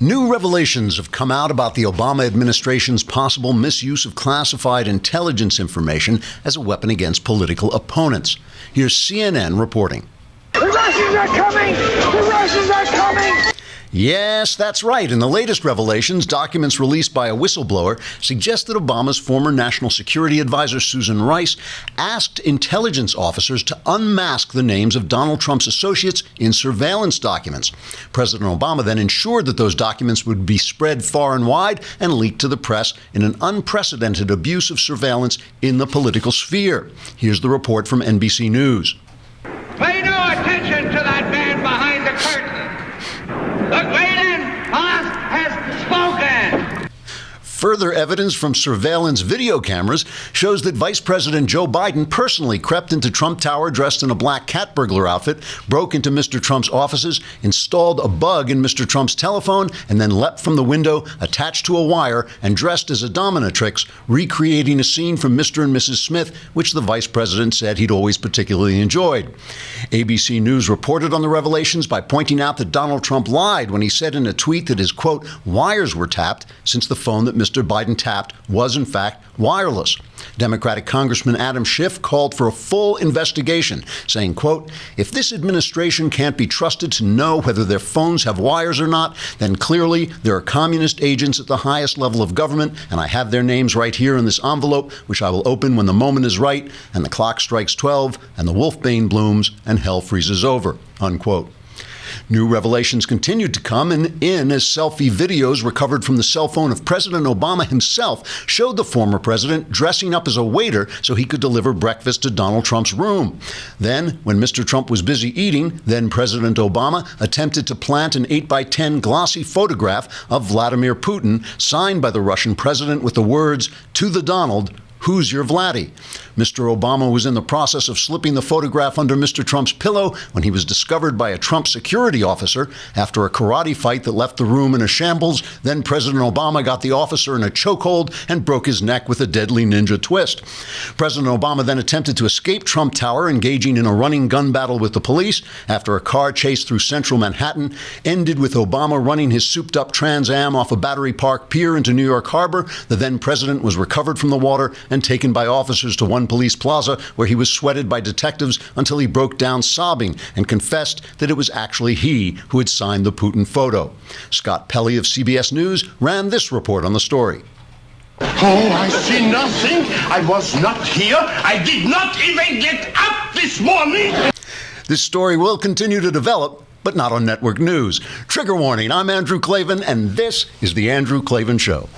New revelations have come out about the Obama administration's possible misuse of classified intelligence information as a weapon against political opponents. Here's CNN reporting. The Russians are coming! The Russians are coming! Yes, that's right. In the latest revelations, documents released by a whistleblower suggest that Obama's former National Security Advisor, Susan Rice, asked intelligence officers to unmask the names of Donald Trump's associates in surveillance documents. President Obama then ensured that those documents would be spread far and wide and leaked to the press in an unprecedented abuse of surveillance in the political sphere. Here's the report from NBC News. Pay no attention to that man behind the curtain. The great boss has spoken. Further evidence from surveillance video cameras shows that Vice President Joe Biden personally crept into Trump Tower dressed in a black cat burglar outfit, broke into Mr. Trump's offices, installed a bug in Mr. Trump's telephone, and then leapt from the window, attached to a wire, and dressed as a dominatrix, recreating a scene from Mr. and Mrs. Smith, which the vice president said he'd always particularly enjoyed. ABC News reported on the revelations by pointing out that Donald Trump lied when he said in a tweet that his, quote, wires were tapped, since the phone that Mr. Biden tapped was, in fact, wireless. Democratic Congressman Adam Schiff called for a full investigation, saying, quote, if this administration can't be trusted to know whether their phones have wires or not, then clearly there are communist agents at the highest level of government, and I have their names right here in this envelope, which I will open when the moment is right, and the clock strikes 12, and the wolfbane blooms, and hell freezes over, unquote. New revelations continued to come in as selfie videos recovered from the cell phone of President Obama himself showed the former president dressing up as a waiter so he could deliver breakfast to Donald Trump's room. Then, when Mr. Trump was busy eating, then President Obama attempted to plant an 8x10 glossy photograph of Vladimir Putin, signed by the Russian president with the words, "To the Donald, who's your Vladdy?" Mr. Obama was in the process of slipping the photograph under Mr. Trump's pillow when he was discovered by a Trump security officer after a karate fight that left the room in a shambles. Then President Obama got the officer in a chokehold and broke his neck with a deadly ninja twist. President Obama then attempted to escape Trump Tower, engaging in a running gun battle with the police after a car chase through central Manhattan ended with Obama running his souped-up Trans Am off a Battery Park pier into New York Harbor. The then president was recovered from the water and taken by officers to one police plaza where he was sweated by detectives until he broke down sobbing and confessed that it was actually he who had signed the Putin photo. Scott Pelley of CBS News ran this report on the story. Oh, I see nothing. I was not here. I did not even get up this morning. This story will continue to develop, but not on network news. Trigger warning, I'm Andrew Klavan, and this is The Andrew Klavan Show.